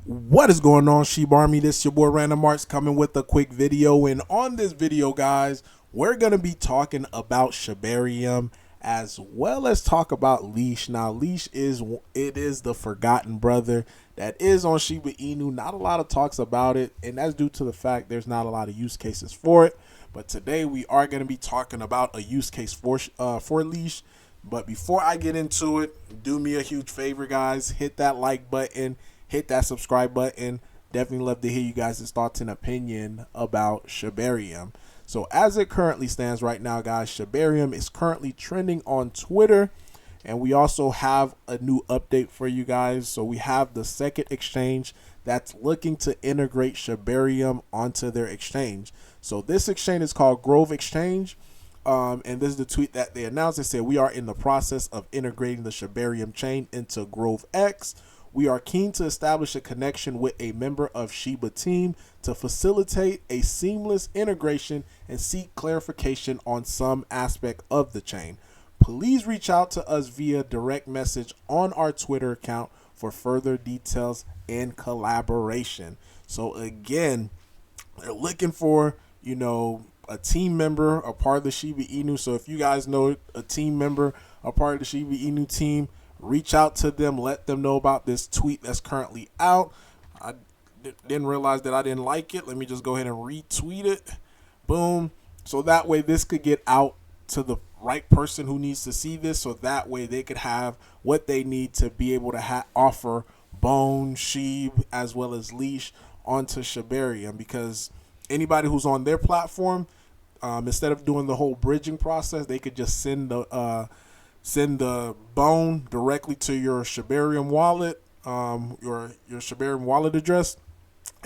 What is going on, Shib Army? This is your boy Random Arts coming with a quick video. And on this video, guys, we're going to be talking about Shibarium as well as talk about Leash. Now, Leash is the forgotten brother that is on Shiba Inu. Not a lot of talks about it, and that's due to the fact there's not a lot of use cases for it. But today we are going to be talking about a use case for Leash. But before I get into it, do me a huge favor, guys. Hit that like button. Hit that subscribe button. Definitely love to hear you guys' thoughts and opinion about Shibarium. So as it currently stands right now, guys, Shibarium is currently trending on Twitter. And we also have a new update for you guys. So we have the second exchange that's looking to integrate Shibarium onto their exchange. So this exchange is called Grove Exchange. And this is the tweet that they announced. They said, "We are in the process of integrating the Shibarium chain into Grove X. We are keen to establish a connection with a member of Shiba team to facilitate a seamless integration and seek clarification on some aspect of the chain. Please reach out to us via direct message on our Twitter account for further details and collaboration." So again, they're looking for, a team member, a part of the Shiba Inu. So if you guys know a team member, a part of the Shiba Inu team, reach out to them, let them know about this tweet that's currently out. I didn't realize that I didn't like it. Let me just go ahead and retweet it. Boom. So that way this could get out to the right person who needs to see this. So that way they could have what they need to be able to offer Bone, Shib, as well as Leash onto Shibarium. Because anybody who's on their platform, instead of doing the whole bridging process, they could just send the Bone directly to your Shibarium wallet, your Shibarium wallet address,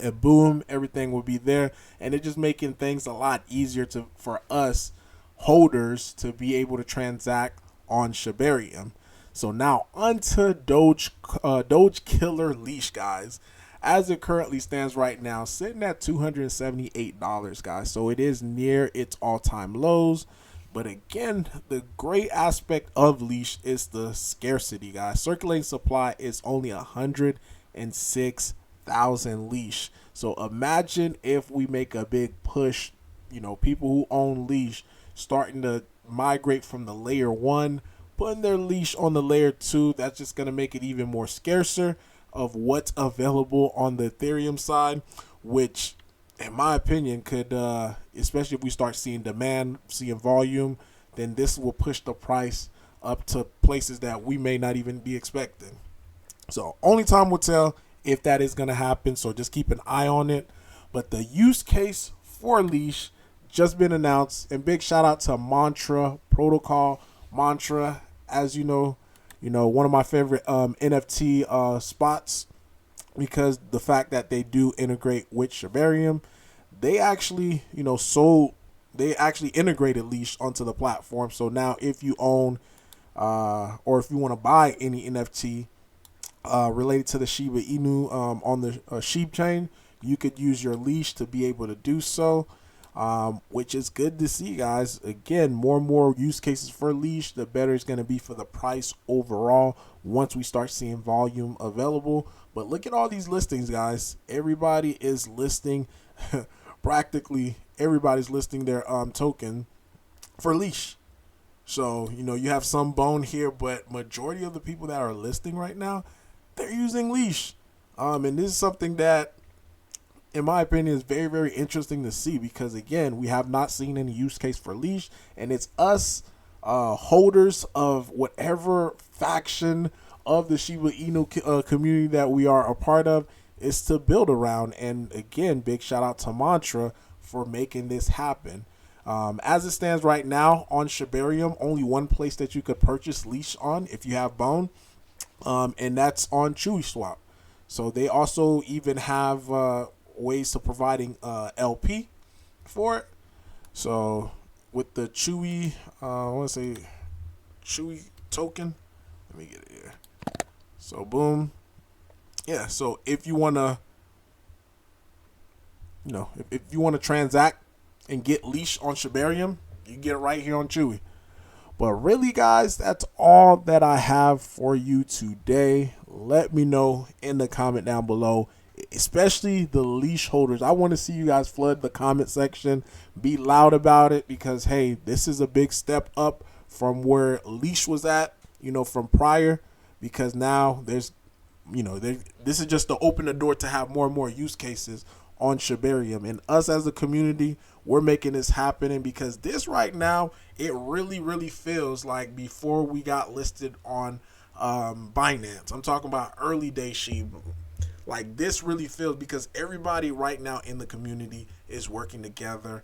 and boom, everything will be there. And it's just making things a lot easier for us holders to be able to transact on Shibarium. So now onto Doge Killer Leash, guys. As it currently stands right now, sitting at $278, guys. So it is near its all-time lows. But again, the great aspect of Leash is the scarcity, guys. Circulating supply is only 106,000 Leash. So imagine if we make a big push, people who own Leash starting to migrate from the layer 1, putting their Leash on the layer 2. That's just going to make it even more scarcer of what's available on the Ethereum side, which in my opinion could, especially if we start seeing demand, seeing volume, then this will push the price up to places that we may not even be expecting. So only time will tell if that is going to happen. So just keep an eye on it. But the use case for Leash just been announced, and big shout out to Mantra Protocol. Mantra, as you know, one of my favorite NFT spots, because the fact that they do integrate with Shibarium. They actually, they actually integrated Leash onto the platform. So now if you own or if you want to buy any NFT related to the Shiba Inu on the Shib chain, you could use your Leash to be able to do so. Which is good to see, guys. Again, more and more use cases for Leash, the better it's going to be for the price overall once we start seeing volume available. But look at all these listings, guys. Everybody is listing, practically everybody's listing their token for Leash. So, you have some Bone here, but majority of the people that are listing right now, they're using Leash. And this is something that, in my opinion, is very, very interesting to see, because again, we have not seen any use case for Leash, and it's us holders of whatever faction of the Shiba Inu community that we are a part of is to build around. And again, big shout out to Mantra for making this happen. As it stands right now on Shibarium, only one place that you could purchase Leash on if you have Bone, and that's on Chewy Swap. So they also even have ways to providing LP for it. So with the Chewy, I want to say Chewy token. Let me get it here. So boom, yeah. So if you want to, if you want to transact and get Leash on Shibarium, you get it right here on Chewy. But really, guys, that's all that I have for you today. Let me know in the comment down below especially the leash holders. I want to see you guys flood the comment section, be loud about it, because hey, this is a big step up from where leash was at, you know, from prior, because now there's, you know, this is just to open the door to have more and more use cases on Shibarium. And us as a community, we're making this happening, because this right now, it really feels like before we got listed on Binance. I'm talking about early day shib. Like, this really feels, because everybody right now in the community is working together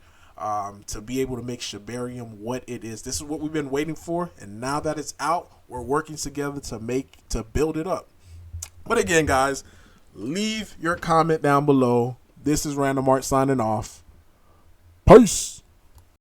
to be able to make Shibarium what it is. This is what we've been waiting for, and now that it's out, we're working together to build it up. But again, guys, leave your comment down below. This is Random Art signing off. Peace.